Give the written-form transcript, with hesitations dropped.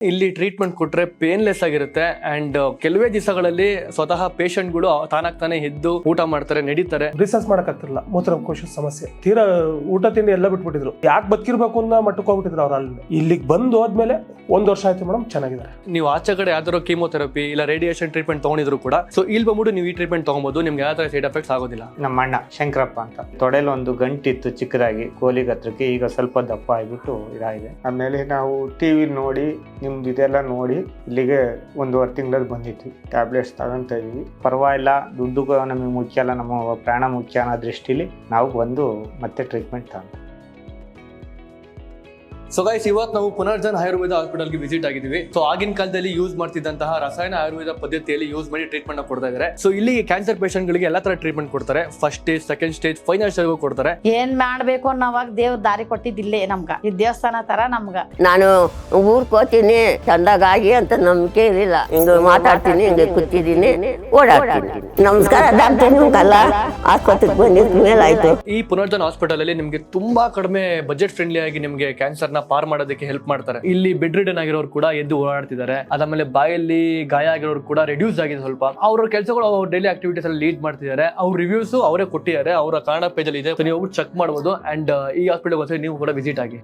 ಇಲ್ಲಿ ಟ್ರೀಟ್ಮೆಂಟ್ ಕೊಟ್ರೆ ಪೇನ್ಲೆಸ್ ಆಗಿರುತ್ತೆ ಅಂಡ್ ಕೆಲವೇ ದಿವಸಗಳಲ್ಲಿ ಸ್ವತಃ ಪೇಷಂಟ್ ಗಳು ತಾನಾಗ್ತಾನೆ ಎದ್ದು ಊಟ ಮಾಡ್ತಾರೆ, ನಡೀತಾರೆ. ರಿಸರ್ಚ್ ಮಾಡಕ್ ಆಗ್ತಿರಲಿಲ್ಲ, ಮೂತ್ರಕೋಶ ಸಮಸ್ಯೆ, ತೀರಾ ಊಟ ತಿಂಡಿ ಎಲ್ಲ ಬಿಟ್ಬಿಟ್ಟಿದ್ರು. ಯಾಕೆ ಬದುಕಿರ್ಬೇಕು ಅನ್ನೋ ಮಟ್ಟಕ್ಕೆ ಹೋಗ್ಬಿಟ್ಟಿದ್ರು ಅವ್ರು. ಅಲ್ಲಿ ಇಲ್ಲಿಗೆ ಬಂದು ಹೋದ್ಮೇಲೆ 1 ವರ್ಷ ಆಯ್ತು ಮೇಡಮ್, ಚೆನ್ನಾಗಿದ್ದಾರೆ. ನೀವು ಆಚೆ ಕಡೆ ಯಾವ್ದಾದ್ರು ಕೀಮೋಥೆರಪಿ ಇಲ್ಲ ರೇಡಿಯೇಷನ್ ಟ್ರೀಟ್ಮೆಂಟ್ ತಗೊಂಡಿದ್ರು ಕೂಡ ಸೊ ಇಲ್ಲಿ ಬಂದ್ಬಿಟ್ಟು ನೀವು ಈ ಟ್ರೀಟ್ಮೆಂಟ್ ತಗೊಬಹುದು, ನಿಮ್ಗೆ ಯಾವ ತರ ಸೈಡ್ ಎಫೆಕ್ಟ್ಸ್ ಆಗೋದಿಲ್ಲ. ನಮ್ಮ ಅಣ್ಣ ಶಂಕರಪ್ಪ ಅಂತ ತೊಡೆಲ್ ಒಂದು ಗಂಟಿತ್ತು ಚಿಕ್ಕದಾಗಿ ಕೋಲಿಗೆ ಹತ್ರಕ್ಕೆ, ಈಗ ಸ್ವಲ್ಪ ದಪ್ಪ ಆಗಿಬಿಟ್ಟು ಇದಾಗಿದೆ. ಆಮೇಲೆ ನಾವು ಟಿವಿ ನೋಡಿ ನಿಮ್ದು ಇದೆಲ್ಲ ನೋಡಿ ಇಲ್ಲಿಗೆ 1.5 ತಿಂಗಳಲ್ಲಿ ಬಂದಿದ್ವಿ. ಟ್ಯಾಬ್ಲೆಟ್ಸ್ ತಗೊಂತ ಇದೀವಿ, ಪರವಾಗಿಲ್ಲ. ದುಡ್ಡು ನಮಗೆ ಮುಖ್ಯ ಅಲ್ಲ, ನಮ್ಮ ಪ್ರಾಣ ಮುಖ್ಯ ಅನ್ನೋ ದೃಷ್ಟಿಲಿ ನಾವು ಬಂದು ಮತ್ತೆ ಟ್ರೀಟ್ಮೆಂಟ್ ತಗೊಂಡು. ಸೊ ಗೈಸ್, ಇವತ್ತು ನಾವು ಪುನರ್ಜನ್ ಆಯುರ್ವೇದ ಹಾಸ್ಪಿಟಲ್ಗೆ ವಿಸಿಟ್ ಆಗಿದ್ದೀವಿ. ಸೊ ಆಗಿನ ಕಾಲದಲ್ಲಿ ಯೂಸ್ ಮಾಡ್ತಿದ್ದಂತಹ ರಸಾಯನ ಆಯುರ್ವೇದ ಪದ್ಧತಿಯಲ್ಲಿ ಯೂಸ್ ಮಾಡಿ ಟ್ರೀಟ್ಮೆಂಟ್ ಕೊಡ್ತಾ ಇದ್ದಾರೆ. ಸೊ ಇಲ್ಲಿ ಕ್ಯಾನ್ಸರ್ ಪೇಷಂಟ್ ಗಳಿಗೆ ಎಲ್ಲಾ ತರ ಟ್ರೀಟ್ಮೆಂಟ್ ಕೊಡ್ತಾರೆ. First stage, second stage, final stage ಕೊಡ್ತಾರೆ. ಏನ್ ಮಾಡ್ಬೇಕು ಅನ್ನೋವಾಗ ದೇವ್ರ ದಾರಿ ಕೊಟ್ಟಿದ್ದಿಲ್ಲೇ ನಮ್ಗ. ಈ ದೇವಸ್ಥಾನ ತರ ನಮ್ಗ. ನಾನು ಊರ್ಗ್ ಹೋಗ್ತೀನಿ ಚಂದಾಗಿ ಅಂತ ನಂಬಿಕೆ ಇರಲಿಲ್ಲ. ಹಿಂಗ ಮಾತಾಡ್ತೀನಿ, ಹಿಂಗೆ ಕೂತಿದ್ದೀನಿ, ಓಡಾಡ್ತೀನಿ. ನಮಸ್ಕಾರ ಡಾಕ್ಟರ್, ನಿಮ್ಗಲ್ಲ ಆಸ್ಪತ್ರೆಗೆ ಬಂದಿದ್ದ ಮೇಲೆ ಆಯ್ತು. ಈ ಪುನರ್ಜನ್ ಹಾಸ್ಪಿಟಲ್ ಅಲ್ಲಿ ನಿಮ್ಗೆ ತುಂಬಾ ಕಡಿಮೆ ಬಜೆಟ್ ಫ್ರೆಂಡ್ಲಿ ಆಗಿ ನಿಮ್ಗೆ ಕ್ಯಾನ್ಸರ್ ಪಾರ್ ಮಾಡೋದಕ್ಕೆ ಹೆಲ್ಪ್ ಮಾಡ್ತಾರೆ. ಇಲ್ಲಿ ಬೆಡ್ ರಿಡನ್ ಆಗಿರೋರು ಕೂಡ ಎದ್ದು ಓಡಾಡ್ತಿದ್ದಾರೆ. ಅದಾದ್ಮೇಲೆ ಬಾಯಲ್ಲಿ ಗಾಯ ಆಗಿರೋರು ಕೂಡ ರೆಡ್ಯೂಸ್ ಆಗಿದೆ ಸ್ವಲ್ಪ. ಅವ್ರ ಕೆಲಸಗಳು ಅವ್ರ ಡೈಲಿ ಆಕ್ಟಿವಿಟೀಸ್ ಅಲ್ಲಿ ಲೀಡ್ ಮಾಡ್ತಿದ್ದಾರೆ. ಅವ್ರ ರಿವ್ಯೂಸ್ ಅವರೇ ಕೊಟ್ಟಿದ್ದಾರೆ, ಅವರ ಕನ್ನಡ ಪೇಜ್ ಅಲ್ಲಿ ಇದೆ. ನೀವು ಚೆಕ್ ಮಾಡಬಹುದು. ಅಂಡ್ ಈ ಹಾಸ್ಪಿಟಲ್ ನೀವು ಕೂಡ ವಿಸಿಟ್ ಆಗಿ.